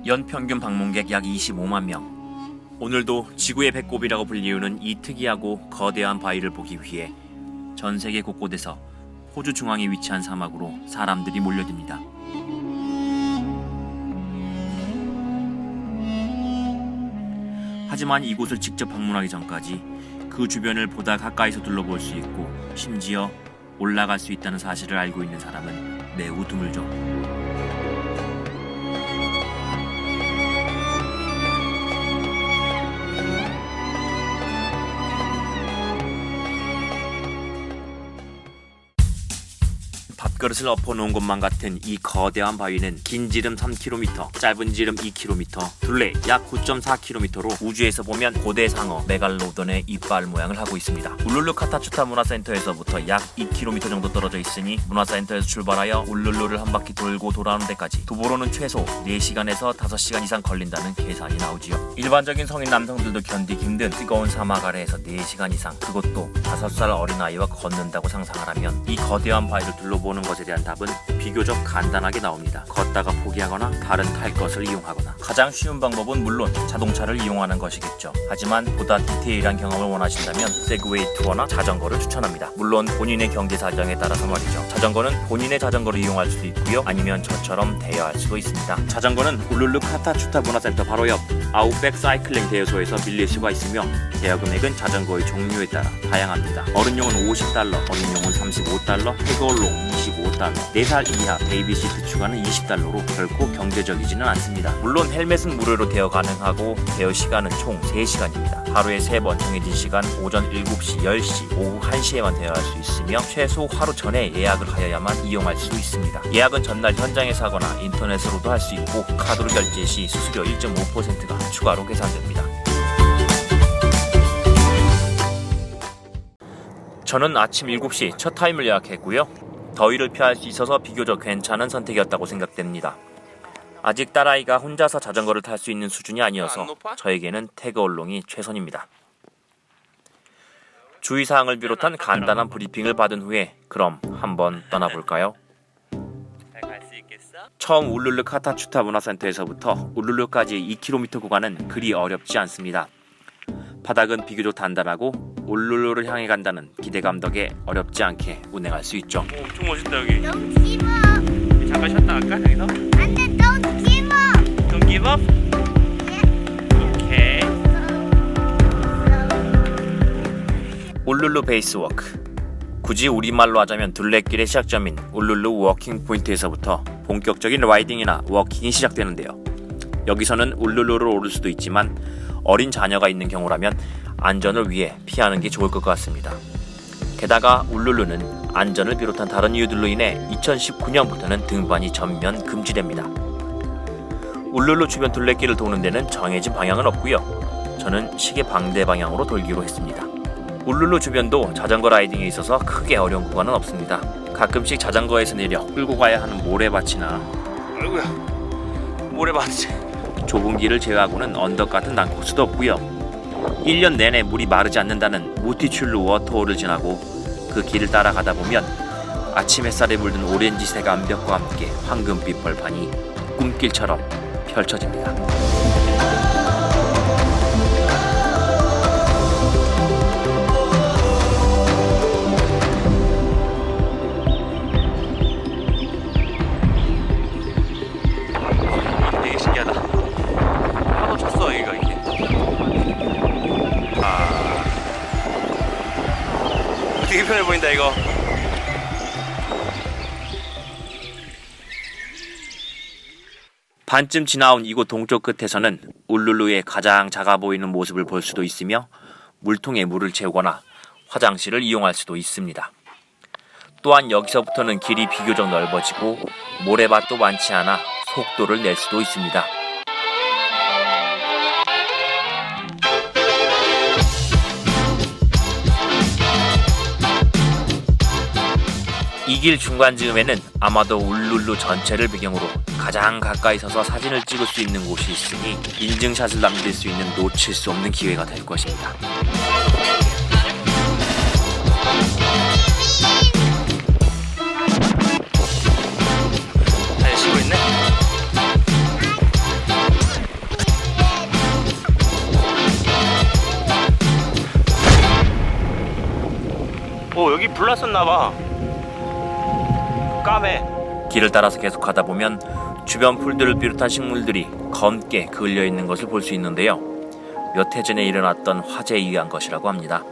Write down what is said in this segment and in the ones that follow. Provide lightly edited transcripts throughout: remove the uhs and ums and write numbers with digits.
연평균 방문객 약 25만 명. 오늘도 지구의 배꼽이라고 불리우는 이 특이하고 거대한 바위를 보기 위해 전 세계 곳곳에서 호주 중앙에 위치한 사막으로 사람들이 몰려듭니다. 하지만 이곳을 직접 방문하기 전까지 그 주변을 보다 가까이서 둘러볼 수 있고 심지어 올라갈 수 있다는 사실을 알고 있는 사람은 매우 드물죠. 밥그릇을 엎어놓은 것만 같은 이 거대한 바위는 긴 지름 3km, 짧은 지름 2km, 둘레 약 9.4km로 우주에서 보면 고대 상어 메갈로돈의 이빨 모양을 하고 있습니다. 울룰루 카타추타 문화센터에서부터 약 2km 정도 떨어져 있으니 문화센터에서 출발하여 울룰루를 한 바퀴 돌고 돌아오는 데까지 도보로는 최소 4시간에서 5시간 이상 걸린다는 계산이 나오지요. 일반적인 성인 남성들도 견디기 힘든 뜨거운 사막 아래에서 4시간 이상, 그것도 5살 어린아이와 걷는다고 상상을 하면 이 거대한 바위를 둘러보는 것에 대한 답은 비교적 간단하게 나옵니다. 걷다가 포기하거나 다른 탈 것을 이용하거나. 가장 쉬운 방법은 물론 자동차를 이용하는 것이겠죠. 하지만 보다 디테일한 경험을 원하신다면 세그웨이 투어나 자전거를 추천합니다. 물론 본인의 경제 사정에 따라서 말이죠. 자전거는 본인의 자전거를 이용할 수도 있고요, 아니면 저처럼 대여할 수도 있습니다. 자전거는 울룰루 카타추타 문화센터 바로 옆 아웃백 사이클링 대여소에서 빌릴 수가 있으며 대여 금액은 자전거의 종류에 따라 다양합니다. 어른용은 $50, 어린용은 $35, 태그얼롱 25달러, 4살 이하 베이비시트 추가는 $20로 결코 경제적이지는 않습니다. 물론 헬멧은 무료로 대여 가능하고 대여 시간은 총 3시간입니다. 하루에 3번 정해진 시간 오전 7시, 10시, 오후 1시에만 대여할 수 있으며 최소 하루 전에 예약을 하여야만 이용할 수 있습니다. 예약은 전날 현장에서 하거나 인터넷으로도 할 수 있고 카드로 결제 시 수수료 1.5%가 추가로 계산됩니다. 저는 아침 7시 첫 타임을 예약했고요. 더위를 피할 수 있어서 비교적 괜찮은 선택이었다고 생각됩니다. 아직 딸아이가 혼자서 자전거를 탈 수 있는 수준이 아니어서 저에게는 태그얼롱이 최선입니다. 주의사항을 비롯한 간단한 브리핑을 받은 후에 그럼 한번 떠나볼까요? 처음 울룰루 카타추타 문화센터에서부터 울룰루까지 2km 구간은 그리 어렵지 않습니다. 바닥은 비교적 단단하고 울룰루를 향해 간다는 기대감 덕에 어렵지 않게 운행할 수 있죠. 오, 엄청 멋있다 여기. Don't give up. 잠깐 쉬었다 갈까 여기서? 안돼, don't give up. Don't give up? 오케이. 울룰루 베이스워크. 굳이 우리말로 하자면 둘레길의 시작점인 울룰루 워킹 포인트에서부터 본격적인 라이딩이나 워킹이 시작되는데요. 여기서는 울룰루를 오를 수도 있지만 어린 자녀가 있는 경우라면 안전을 위해 피하는 게 좋을 것 같습니다. 게다가 울룰루는 안전을 비롯한 다른 이유들로 인해 2019년부터는 등반이 전면 금지됩니다. 울룰루 주변 둘레길을 도는 데는 정해진 방향은 없고요. 저는 시계 방대 방향으로 돌기로 했습니다. 울룰루 주변도 자전거 라이딩에 있어서 크게 어려운 구간은 없습니다. 가끔씩 자전거에서 내려 끌고 가야 하는 모래밭이나 아이고야 모래밭 좁은 길을 제외하고는 언덕 같은 난코스도 없고요. 1년 내내 물이 마르지 않는다는 무티출루 워터홀을 지나고 그 길을 따라가다 보면 아침 햇살에 물든 오렌지색 암벽과 함께 황금빛 벌판이 꿈길처럼 펼쳐집니다. 되게 신기하다. 파도 쳤어 여기가 이게. 되게 편해 보인다 이거. 반쯤 지나온 이곳 동쪽 끝에서는 울룰루의 가장 작아 보이는 모습을 볼 수도 있으며 물통에 물을 채우거나 화장실을 이용할 수도 있습니다. 또한 여기서부터는 길이 비교적 넓어지고 모래밭도 많지 않아 속도를 낼 수도 있습니다. 이 길 중간 즈음에는 아마도 울룰루 전체를 배경으로 가장 가까이 서서 사진을 찍을 수 있는 곳이 있으니 인증샷을 남길 수 있는 놓칠 수 없는 기회가 될 것입니다. 잘 쉬고 있네? 불났었나봐. 까매. 길을 따라서 계속 가다 보면 주변 풀들을 비롯한 식물들이 검게 그을려 있는 것을 볼 수 있는데요. 몇 해 전에 일어났던 화재에 의한 것이라고 합니다.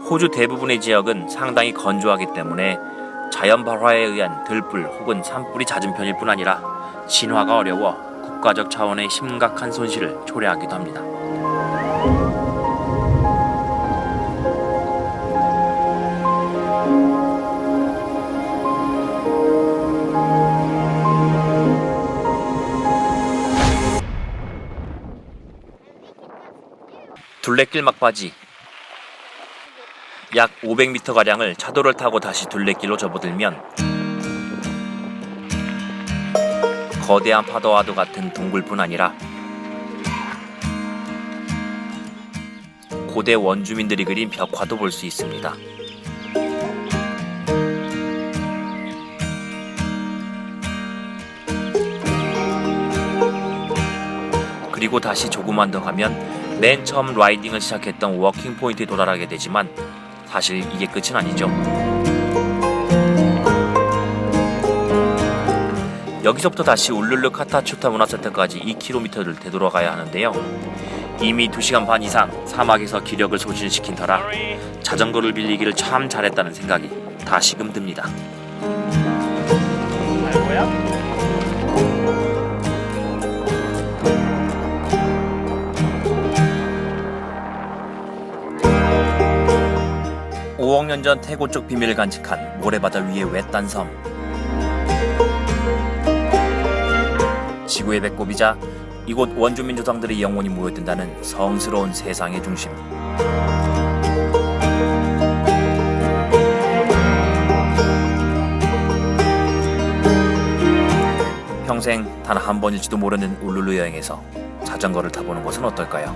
호주 대부분의 지역은 상당히 건조하기 때문에 자연 발화에 의한 들불 혹은 산불이 잦은 편일 뿐 아니라 진화가 어려워 국가적 차원의 심각한 손실을 초래하기도 합니다. 둘레길 막바지 약 500m가량을 차도를 타고 다시 둘레길로 접어들면 거대한 파도와도 같은 동굴뿐 아니라 고대 원주민들이 그린 벽화도 볼 수 있습니다. 그리고 다시 조금만 더 가면 맨 처음 라이딩을 시작했던 워킹 포인트에 도달하게 되지만 사실 이게 끝은 아니죠. 여기서부터 다시 울룰루 카타추타 문화센터까지 2km를 되돌아가야 하는데요. 이미 2시간 반 이상 사막에서 기력을 소진시킨 터라 자전거를 빌리기를 참 잘했다는 생각이 다시금 듭니다. 갈 거야? 5억 년 전 태고 쪽 비밀을 간직한 모래바다 위의 외딴 섬. 지구의 배꼽이자 이곳 원주민 조상들의 영혼이 모여든다는 성스러운 세상의 중심. 평생 단 한 번일지도 모르는 울룰루 여행에서 자전거를 타보는 것은 어떨까요?